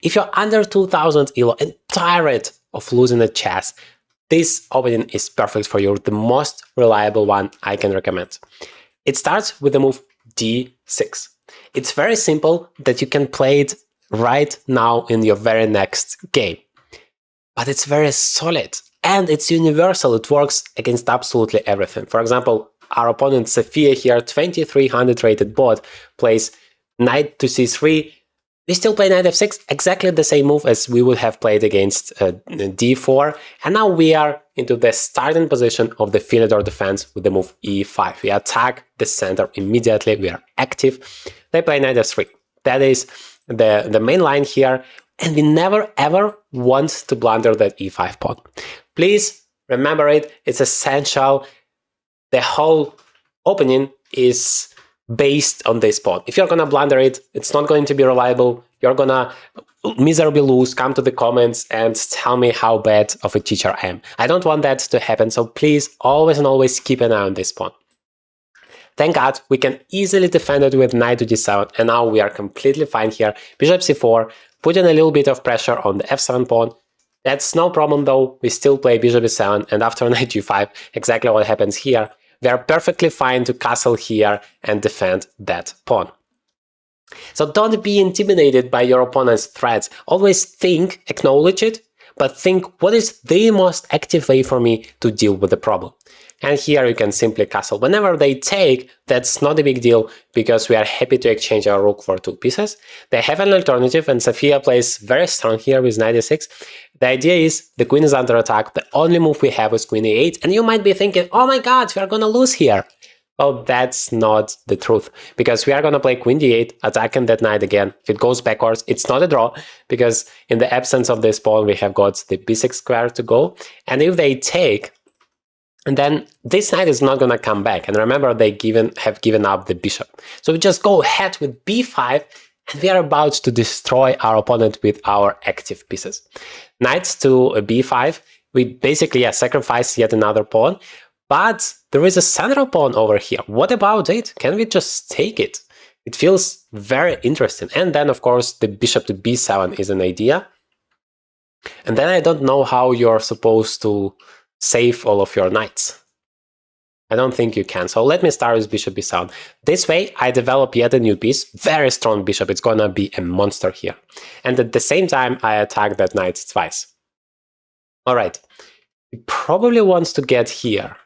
If you're under 2000 ELO and tired of losing at chess, this opening is perfect for you, the most reliable one I can recommend. It starts with the move d6. It's very simple that you can play it right now in your very next game. But it's very solid and it's universal. It works against absolutely everything. For example, our opponent Sophia here, 2300 rated bot, plays knight to c3. We still play knight f6, exactly the same move as we would have played against d4. And now we are into the starting position of the Philidor defense with the move e5. We attack the center immediately, we are active. They play knight f3. That is the main line here. And we never ever want to blunder that e5 pawn. Please remember it, it's essential. The whole opening is based on this pawn. If you're gonna blunder it, it's not going to be reliable. You're gonna miserably lose. Come to the comments and tell me how bad of a teacher I am. I don't want that to happen, so please always and always keep an eye on this pawn. Thank God we can easily defend it with knight to d7, and now we are completely fine here. Bishop c4, putting a little bit of pressure on the f7 pawn. That's no problem though, we still play bishop e7, and after knight g5, exactly what happens here. We are perfectly fine to castle here and defend that pawn. So don't be intimidated by your opponent's threats. Always think, acknowledge it, but think what is the most active way for me to deal with the problem. And here you can simply castle. Whenever they take, that's not a big deal because we are happy to exchange our rook for 2 pieces. They have an alternative and Sophia plays very strong here with knight e6. The idea is the queen is under attack. The only move we have is queen e8. And you might be thinking, oh my god, we are gonna lose here. Well, that's not the truth because we are gonna play queen d8, attacking that knight again. If it goes backwards, it's not a draw because in the absence of this pawn, we have got the b6 square to go. And if they take, and then this knight is not going to come back. And remember, they have given up the bishop. So we just go ahead with b5, and we are about to destroy our opponent with our active pieces. Knights to b5, we basically sacrifice yet another pawn. But there is a central pawn over here. What about it? Can we just take it? It feels very interesting. And then, of course, the bishop to b7 is an idea. And then I don't know how you're supposed to save all of your knights. I don't think you can. So let me start with bishop b7. This way I develop yet a new piece, very strong bishop. It's gonna be a monster here. And at the same time I attack that knight twice. Alright, he probably wants to get here,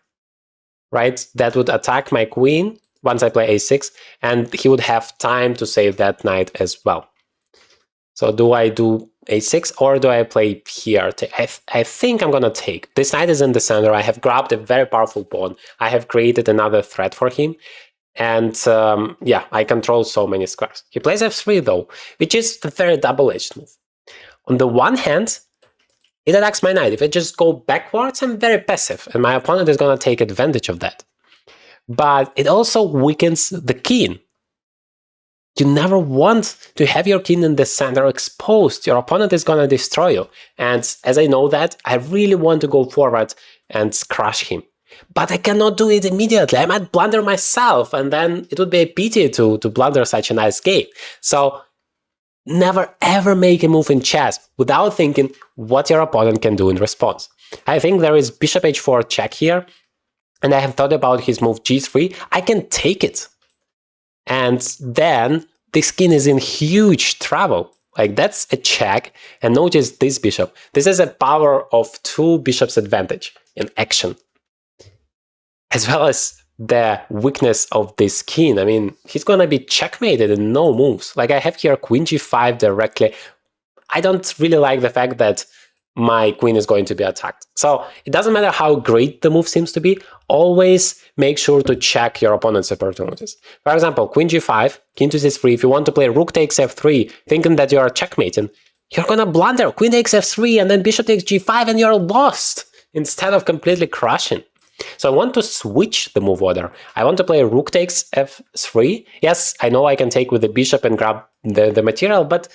right? That would attack my queen once I play a6, and he would have time to save that knight as well. So do I do a6 or do I play here? I think I'm gonna take. This knight is in the center. I have grabbed a very powerful pawn. I have created another threat for him. And yeah, I control so many squares. He plays f3 though, which is a very double-edged move. On the one hand, it attacks my knight. If I just go backwards, I'm very passive and my opponent is gonna take advantage of that. But it also weakens the king. You never want to have your king in the center exposed. Your opponent is gonna destroy you. And as I know that, I really want to go forward and crush him. But I cannot do it immediately. I might blunder myself, and then it would be a pity to blunder such a nice game. So never ever make a move in chess without thinking what your opponent can do in response. I think there is bishop h4 check here, and I have thought about his move g3. I can take it. And then this king is in huge trouble. Like that's a check. And notice this bishop. This is a power of 2 bishops advantage in action. As well as the weakness of this king. I mean, he's gonna be checkmated in no moves. Like I have here queen g5 directly. I don't really like the fact that my queen is going to be attacked. So it doesn't matter how great the move seems to be, always make sure to check your opponent's opportunities. For example, queen g5, king to c3, if you want to play rook takes f3, thinking that you are checkmating, you're gonna blunder, queen takes f3 and then bishop takes g5 and you're lost, instead of completely crushing. So I want to switch the move order. I want to play rook takes f3. Yes, I know I can take with the bishop and grab the material, but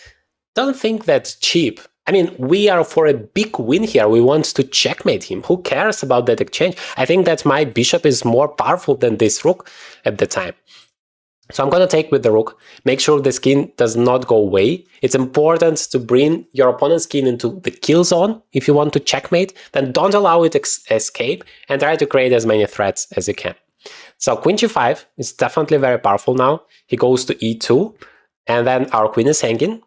don't think that's cheap. I mean, we are for a big win here. We want to checkmate him. Who cares about that exchange? I think that my bishop is more powerful than this rook at the time. So I'm going to take with the rook, make sure the king does not go away. It's important to bring your opponent's king into the kill zone if you want to checkmate. Then don't allow it to escape and try to create as many threats as you can. So queen g5 is definitely very powerful now. He goes to e2, and then our queen is hanging.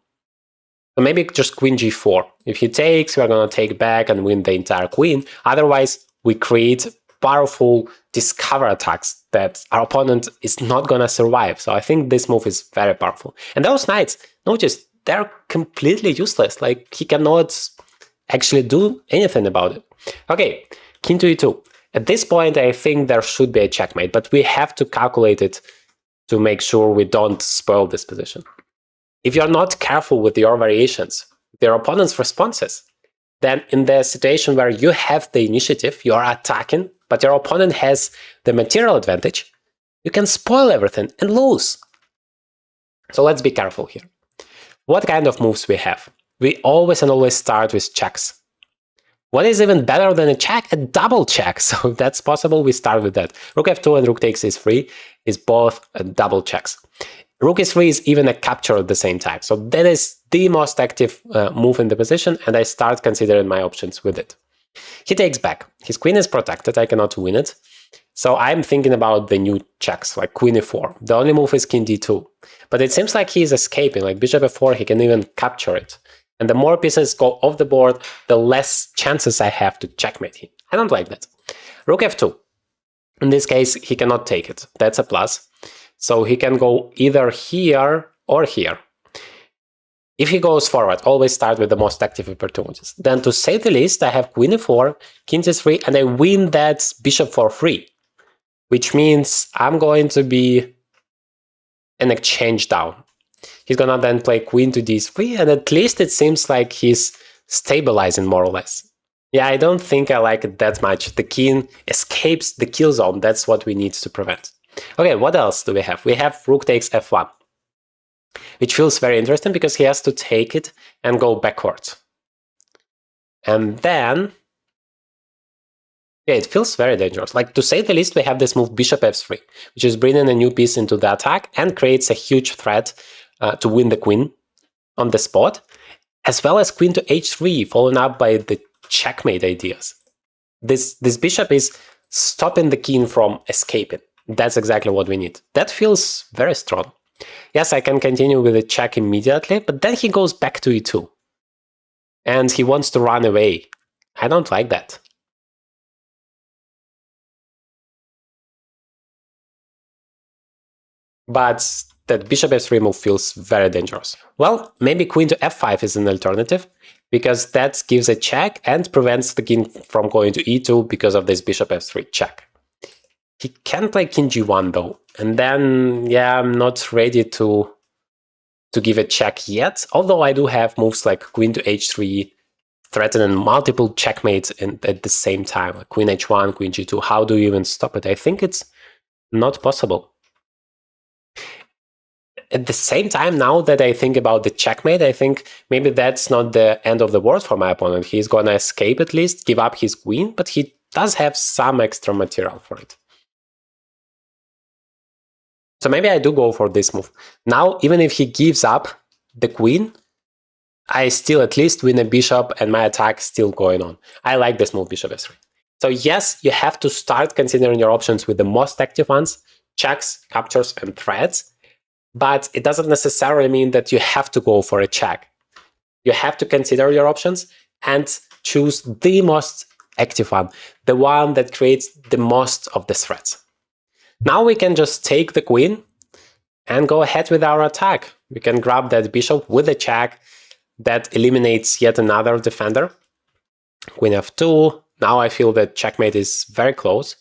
So maybe just queen g4. If he takes, we're going to take back and win the entire queen. Otherwise, we create powerful discover attacks that our opponent is not going to survive. So I think this move is very powerful. And those knights, notice, they're completely useless. Like, he cannot actually do anything about it. Okay, king to e2. At this point, I think there should be a checkmate, but we have to calculate it to make sure we don't spoil this position. If you're not careful with your variations, your opponent's responses, then in the situation where you have the initiative, you are attacking, but your opponent has the material advantage, you can spoil everything and lose. So let's be careful here. What kind of moves we have? We always and always start with checks. What is even better than a check? A double check. So if that's possible, we start with that. Rook f2 and rook takes e3 is both double checks. Rook e3 is even a capture at the same time. So that is the most active move in the position, and I start considering my options with it. He takes back. His queen is protected. I cannot win it. So I'm thinking about the new checks, like queen e4. The only move is king d2. But it seems like he's escaping. Like bishop f4, he can even capture it. And the more pieces go off the board, the less chances I have to checkmate him. I don't like that. Rook f2. In this case, he cannot take it. That's a plus. So he can go either here or here. If he goes forward, always start with the most active opportunities. Then to say the least, I have queen e4, king c3, and I win that bishop for free. Which means I'm going to be an exchange down. He's gonna then play queen to d3, and at least it seems like he's stabilizing more or less. Yeah, I don't think I like it that much. The king escapes the kill zone. That's what we need to prevent. Okay, what else do we have? We have rook takes f1, which feels very interesting because he has to take it and go backwards. And then, yeah, it feels very dangerous. Like, to say the least, we have this move bishop f3, which is bringing a new piece into the attack and creates a huge threat to win the queen on the spot, as well as queen to h3, followed up by the checkmate ideas. This bishop is stopping the king from escaping. That's exactly what we need. That feels very strong. Yes, I can continue with the check immediately, but then he goes back to e2. And he wants to run away. I don't like that. But that bishop f3 move feels very dangerous. Well, maybe queen to f5 is an alternative, because that gives a check and prevents the king from going to e2 because of this bishop f3 check. He can play king g1 though, and then, yeah, I'm not ready to give a check yet, although I do have moves like queen to h3, threatening multiple checkmates at the same time, like queen h1, queen g2. How do you even stop it? I think it's not possible. At the same time, now that I think about the checkmate, I think maybe that's not the end of the world for my opponent. He's gonna escape at least, give up his queen, but he does have some extra material for it. So maybe I do go for this move. Now, even if he gives up the queen, I still at least win a bishop and my attack is still going on. I like this move, bishop s3. So yes, you have to start considering your options with the most active ones, checks, captures, and threats. But it doesn't necessarily mean that you have to go for a check. You have to consider your options and choose the most active one, the one that creates the most of the threats. Now we can just take the queen and go ahead with our attack. We can grab that bishop with a check that eliminates yet another defender. Queen f2. Now I feel that checkmate is very close.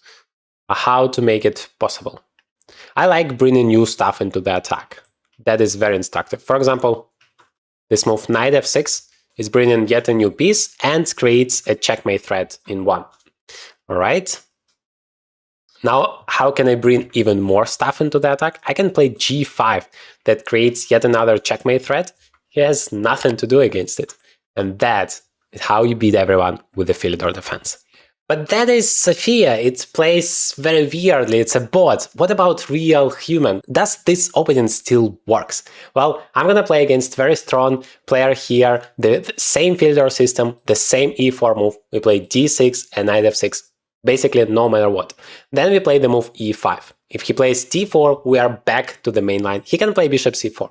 How to make it possible? I like bringing new stuff into the attack. That is very instructive. For example, this move knight f6 is bringing yet a new piece and creates a checkmate threat in one. All right. Now, how can I bring even more stuff into the attack? I can play g5 that creates yet another checkmate threat. He has nothing to do against it. And that is how you beat everyone with the Philidor defense. But that is Sophia. It plays very weirdly. It's a bot. What about real human? Does this opening still works? Well, I'm gonna play against very strong player here. The same filter system, the same e4 move. We play d6 and knight f6, basically no matter what. Then we play the move e5. If he plays d4, we are back to the main line. He can play bishop c4.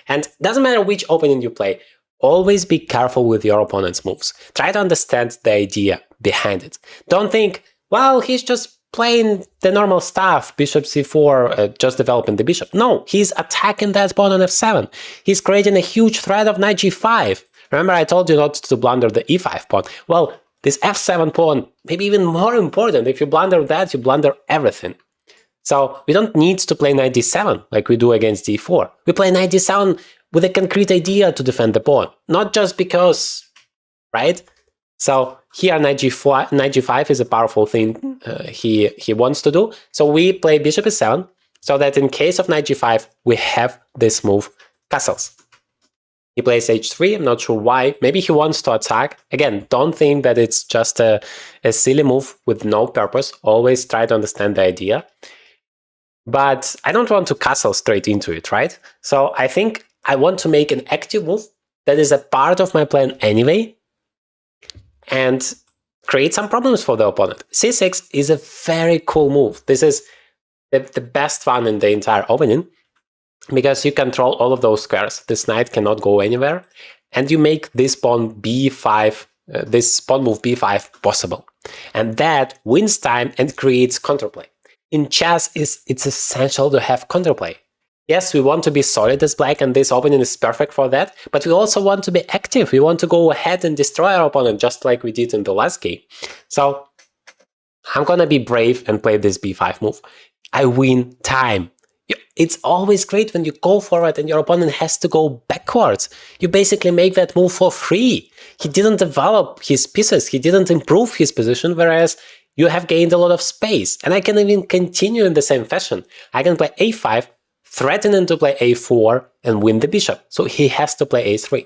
And doesn't matter which opening you play, always be careful with your opponent's moves. Try to understand the idea behind it. Don't think, well, he's just playing the normal stuff, bishop c4, just developing the bishop. No, he's attacking that pawn on f7. He's creating a huge threat of knight g5. Remember, I told you not to blunder the e5 pawn. Well, this f7 pawn, maybe even more important. If you blunder that, you blunder everything. So we don't need to play knight d7 like we do against d4. We play knight d7 with a concrete idea to defend the pawn, not just because, right? So here knight g5 is a powerful thing he wants to do. So we play bishop e7, so that in case of knight g5, we have this move, castles. He plays h3, I'm not sure why. Maybe he wants to attack. Again, don't think that it's just a silly move with no purpose. Always try to understand the idea. But I don't want to castle straight into it, right? So I think I want to make an active move that is a part of my plan anyway, and create some problems for the opponent. c6 is a very cool move. This is the best one in the entire opening, because you control all of those squares. This knight cannot go anywhere, and you make this pawn b5, this pawn move b5 possible. And that wins time and creates counterplay. In chess, it's essential to have counterplay. Yes, we want to be solid as black, and this opening is perfect for that, but we also want to be active. We want to go ahead and destroy our opponent, just like we did in the last game. So I'm gonna be brave and play this b5 move. I win time. It's always great when you go forward and your opponent has to go backwards. You basically make that move for free. He didn't develop his pieces, he didn't improve his position, whereas you have gained a lot of space. And I can even continue in the same fashion. I can play a5, threatening to play a4 and win the bishop. So he has to play a3.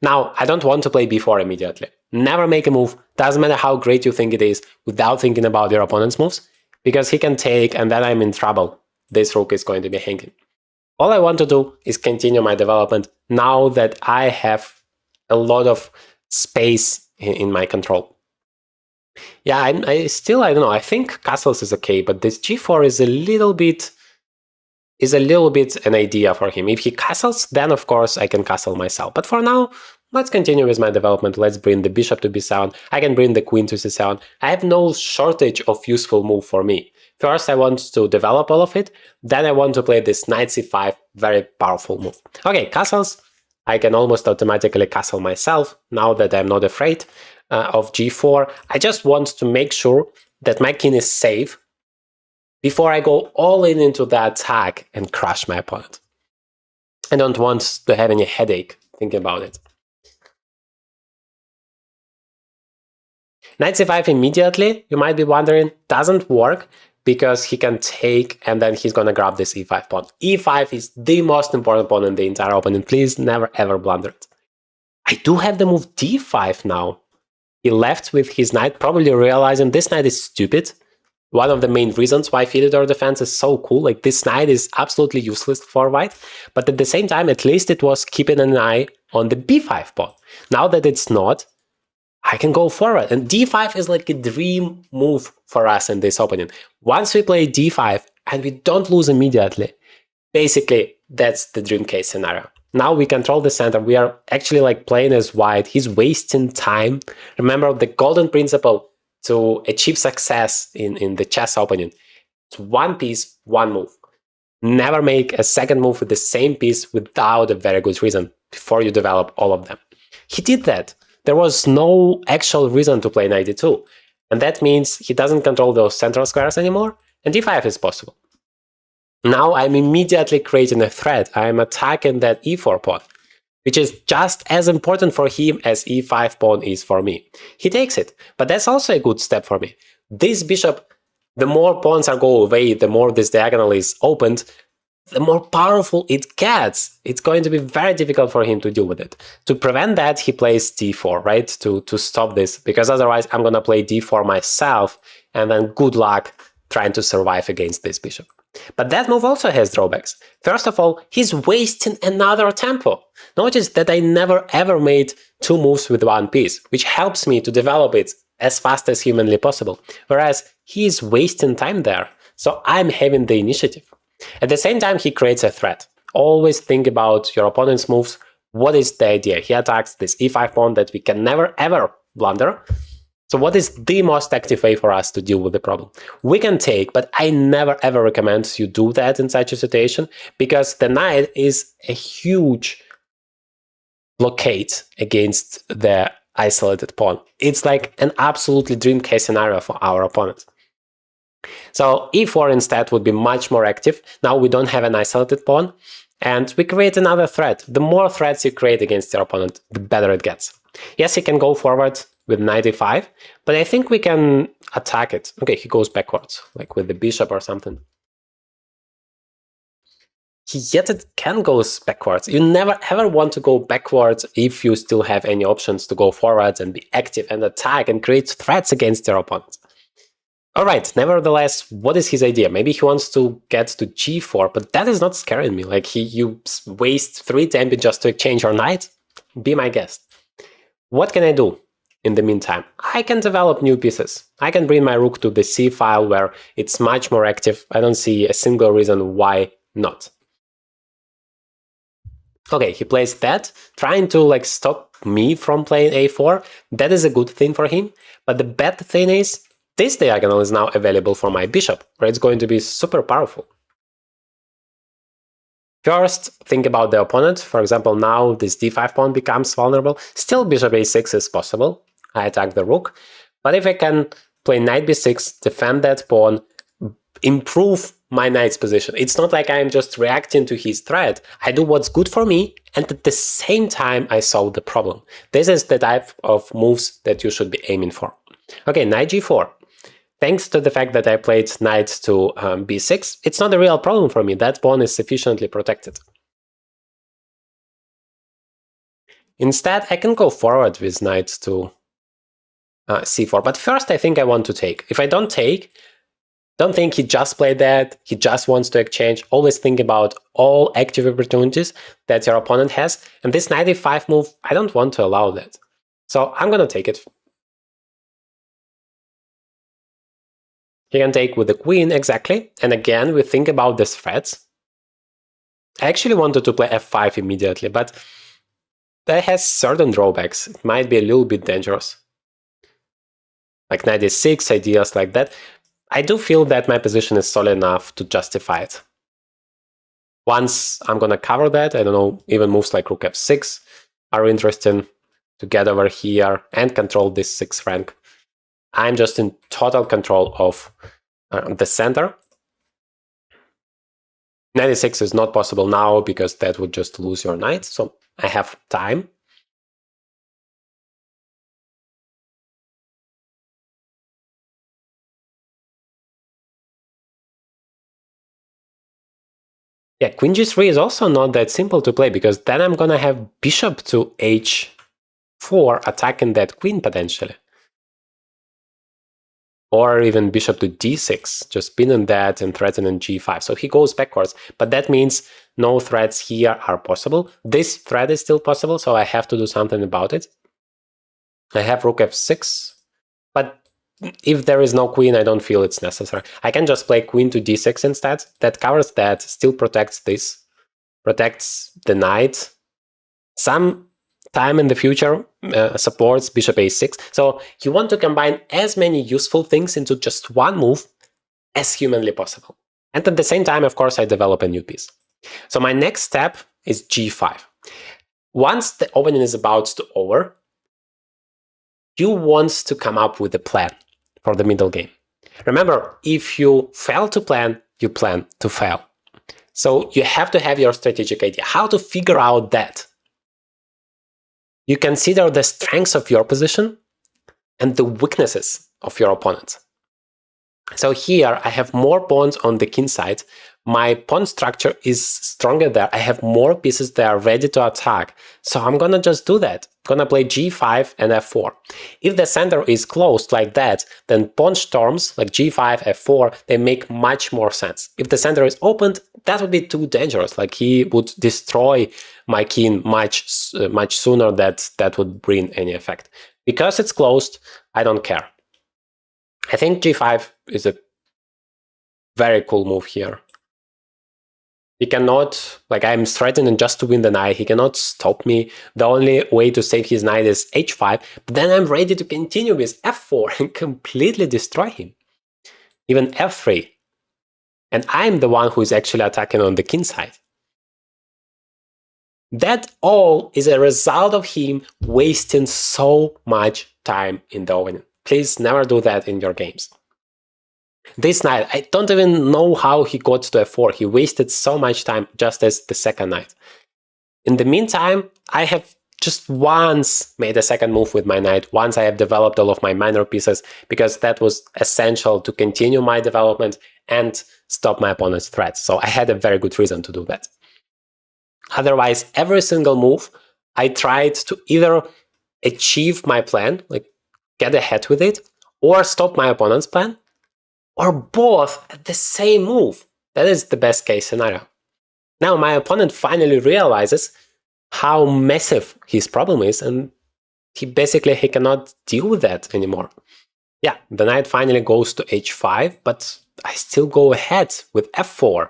Now, I don't want to play b4 immediately. Never make a move, doesn't matter how great you think it is, without thinking about your opponent's moves, because he can take and then I'm in trouble. This rook is going to be hanging. All I want to do is continue my development now that I have a lot of space in my control. Yeah, I don't know, I think castles is okay, but this g4 is a little bit an idea for him. If he castles, then of course I can castle myself. But for now, let's continue with my development. Let's bring the bishop to b7. I can bring the queen to c7. I have no shortage of useful move for me. First, I want to develop all of it. Then I want to play this knight c5, very powerful move. Okay, castles. I can almost automatically castle myself now that I'm not afraid of g4. I just want to make sure that my king is safe before I go all in into the attack and crush my opponent. I don't want to have any headache thinking about it. Knight c5 immediately, you might be wondering, doesn't work because he can take and then he's gonna grab this e5 pawn. e5 is the most important pawn in the entire opening. Please never ever blunder it. I do have the move d5 now. He left with his knight, probably realizing this knight is stupid. One of the main reasons why Fidor defense is so cool, like this knight is absolutely useless for white, but at the same time, at least it was keeping an eye on the b5 pawn. Now that it's not, I can go forward, and d5 is like a dream move for us in this opening. Once we play d5 and we don't lose immediately, basically that's the dream case scenario. Now we control the center, we are actually like playing as white, he's wasting time. Remember the golden principle to achieve success in the chess opening. It's one piece, one move. Never make a second move with the same piece without a very good reason before you develop all of them. He did that. There was no actual reason to play knight d2, and that means he doesn't control those central squares anymore, and d5 is possible. Now I'm immediately creating a threat. I'm attacking that e4 pawn, which is just as important for him as e5 pawn is for me. He takes it, but that's also a good step for me. This bishop, the more pawns are go away, the more this diagonal is opened, the more powerful it gets. It's going to be very difficult for him to deal with it. To prevent that, he plays d4, right? To stop this, because otherwise I'm going to play d4 myself, and then good luck trying to survive against this bishop. But that move also has drawbacks. First of all, he's wasting another tempo. Notice that I never ever made two moves with one piece, which helps me to develop it as fast as humanly possible, whereas he's wasting time there, so I'm having the initiative. At the same time, he creates a threat. Always think about your opponent's moves. What is the idea? He attacks this e5 pawn that we can never ever blunder. So what is the most active way for us to deal with the problem? We can take, but I never ever recommend you do that in such a situation, because the knight is a huge blockade against the isolated pawn. It's like an absolutely dream case scenario for our opponent. So e4 instead would be much more active. Now we don't have an isolated pawn, and we create another threat. The more threats you create against your opponent, the better it gets. Yes, he can go forward with knight e5, but I think we can attack it. Okay, he goes backwards, like with the bishop or something. Yet it can go backwards. You never ever want to go backwards if you still have any options to go forwards and be active and attack and create threats against your opponent. Alright, nevertheless, what is his idea? Maybe he wants to get to g4, but that is not scaring me. Like, you waste 3 tempi just to exchange your knight? Be my guest. What can I do in the meantime? I can develop new pieces. I can bring my rook to the c file where it's much more active. I don't see a single reason why not. Okay, he plays that, trying to like stop me from playing a4. That is a good thing for him, but the bad thing is this diagonal is now available for my bishop, where it's going to be super powerful. First, think about the opponent. For example, now this d5 pawn becomes vulnerable. Still, bishop a6 is possible. I attack the rook. But if I can play knight b6, defend that pawn, improve my knight's position. It's not like I'm just reacting to his threat. I do what's good for me, and at the same time, I solve the problem. This is the type of moves that you should be aiming for. Okay, knight g4. Thanks to the fact that I played knight to b6, it's not a real problem for me. That pawn is sufficiently protected. Instead, I can go forward with knight to c4. But first, I think I want to take. If I don't take, don't think he just played that, he just wants to exchange. Always think about all active opportunities that your opponent has. And this knight e5 move, I don't want to allow that. So I'm going to take it. He can take with the queen, exactly. And again, we think about the threats. I actually wanted to play f5 immediately, but that has certain drawbacks. It might be a little bit dangerous. Like knight e6, ideas like that. I do feel that my position is solid enough to justify it. Once I'm going to cover that, I don't know, even moves like rook f6 are interesting to get over here and control this 6th rank. I'm just in total control of the center. Knight e6 is not possible now because that would just lose your knight, so I have time. Yeah, queen g3 is also not that simple to play, because then I'm gonna have bishop to h4 attacking that queen potentially. Or even bishop to d6, just pinning that and threatening g5. So he goes backwards, but that means no threats here are possible. This threat is still possible, so I have to do something about it. I have rook f6, but if there is no queen, I don't feel it's necessary. I can just play queen to d6 instead. That covers that, still protects this, protects the knight. Some time in the future supports bishop a6. So you want to combine as many useful things into just one move as humanly possible. And at the same time, of course, I develop a new piece. So my next step is g5. Once the opening is about to over, you want to come up with a plan for the middle game. Remember, if you fail to plan, you plan to fail. So you have to have your strategic idea. How to figure out that? You consider the strengths of your position and the weaknesses of your opponent. So here I have more pawns on the king side, My pawn structure is stronger there. I have more pieces that are ready to attack. So I'm gonna just do that. I'm gonna play g5 and f4. If the center is closed like that, then pawn storms like g5, f4, they make much more sense. If the center is opened, that would be too dangerous. Like he would destroy my king much sooner that would bring any effect. Because it's closed, I don't care. I think g5 is a very cool move here. He cannot, like I'm threatening just to win the knight, he cannot stop me. The only way to save his knight is h5, but then I'm ready to continue with f4 and completely destroy him. Even f3. And I'm the one who is actually attacking on the king side. That all is a result of him wasting so much time in the opening. Please never do that in your games. This knight, I don't even know how he got to f4. He wasted so much time just as the second knight. In the meantime, I have just once made a second move with my knight. Once I have developed all of my minor pieces, because that was essential to continue my development and stop my opponent's threats. So I had a very good reason to do that. Otherwise, every single move, I tried to either achieve my plan, like get ahead with it, or stop my opponent's plan, or both at the same move. That is the best case scenario. Now my opponent finally realizes how massive his problem is, and he cannot deal with that anymore. Yeah, the knight finally goes to h5, but I still go ahead with f4.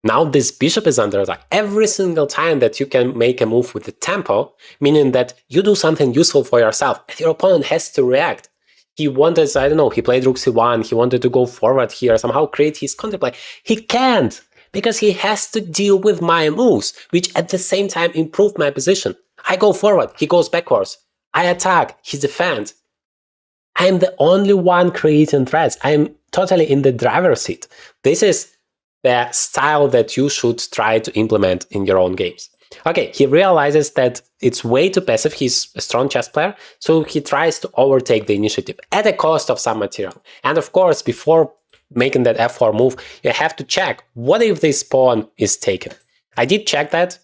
Now this bishop is under attack. Every single time that you can make a move with the tempo, meaning that you do something useful for yourself, and your opponent has to react. He wanted, I don't know, he played rook c1, he wanted to go forward here, somehow create his counterplay. He can't, because he has to deal with my moves, which at the same time improve my position. I go forward, he goes backwards. I attack, he defends. I'm the only one creating threats. I'm totally in the driver's seat. This is the style that you should try to implement in your own games. Okay, he realizes that it's way too passive. He's a strong chess player, so he tries to overtake the initiative at the cost of some material. And of course, before making that f4 move, you have to check, what if this pawn is taken? I did check that,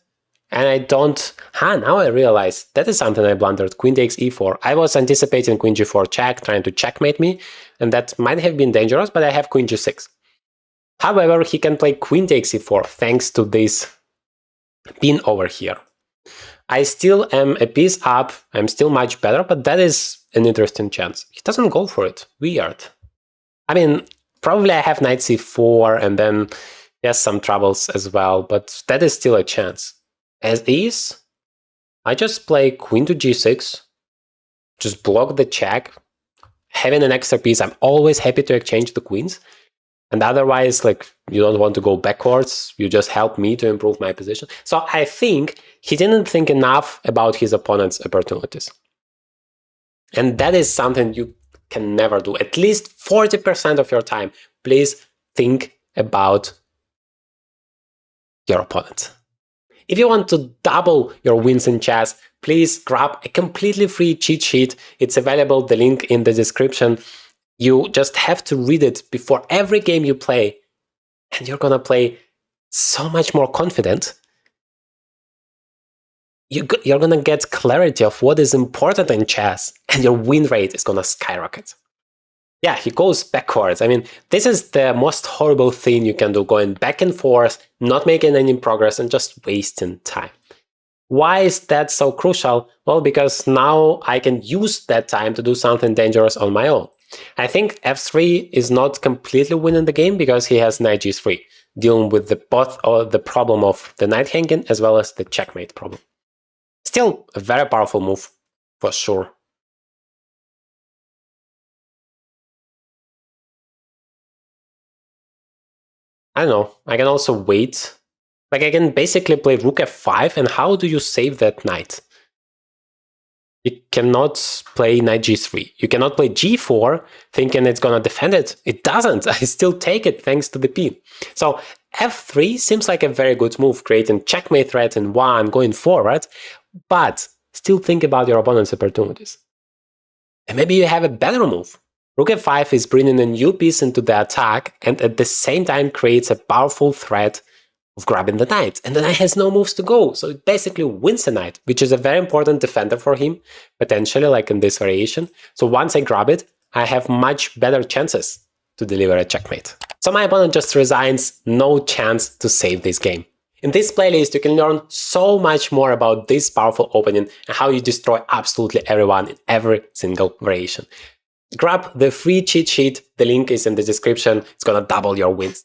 and I don't... now I realize that is something I blundered. Queen takes e4. I was anticipating queen g4 check, trying to checkmate me, and that might have been dangerous, but I have queen g6. However, he can play queen takes e4 thanks to this pin over here. I still am a piece up, I'm still much better, but that is an interesting chance. He doesn't go for it. Weird. I mean, probably I have knight c4 and then, yes, some troubles as well, but that is still a chance. As is, I just play queen to g6, just block the check. Having an extra piece, I'm always happy to exchange the queens. And otherwise, like, you don't want to go backwards, you just help me to improve my position. So I think he didn't think enough about his opponent's opportunities. And that is something you can never do. At least 40% of your time, please think about your opponent. If you want to double your wins in chess, please grab a completely free cheat sheet. It's available, the link in the description. You just have to read it before every game you play, and you're gonna play so much more confident. You're gonna get clarity of what is important in chess, and your win rate is gonna skyrocket. Yeah, he goes backwards. I mean, this is the most horrible thing you can do, going back and forth, not making any progress, and just wasting time. Why is that so crucial? Well, because now I can use that time to do something dangerous on my own. I think f3 is not completely winning the game because he has knight g3, dealing with both the problem of the knight hanging as well as the checkmate problem. Still a very powerful move, for sure. I don't know, I can also wait. Like, I can basically play rook f5, and how do you save that knight? You cannot play knight g3. You cannot play g4 thinking it's gonna defend it. It doesn't. I still take it thanks to the pin. So f3 seems like a very good move, creating checkmate threat in one, going forward, but still think about your opponent's opportunities. And maybe you have a better move. Rook f5 is bringing a new piece into the attack and at the same time creates a powerful threat of grabbing the knight. And the knight has no moves to go, so it basically wins the knight, which is a very important defender for him, potentially, like in this variation. So once I grab it, I have much better chances to deliver a checkmate. So my opponent just resigns, no chance to save this game. In this playlist, you can learn so much more about this powerful opening and how you destroy absolutely everyone in every single variation. Grab the free cheat sheet, the link is in the description, it's gonna double your wins.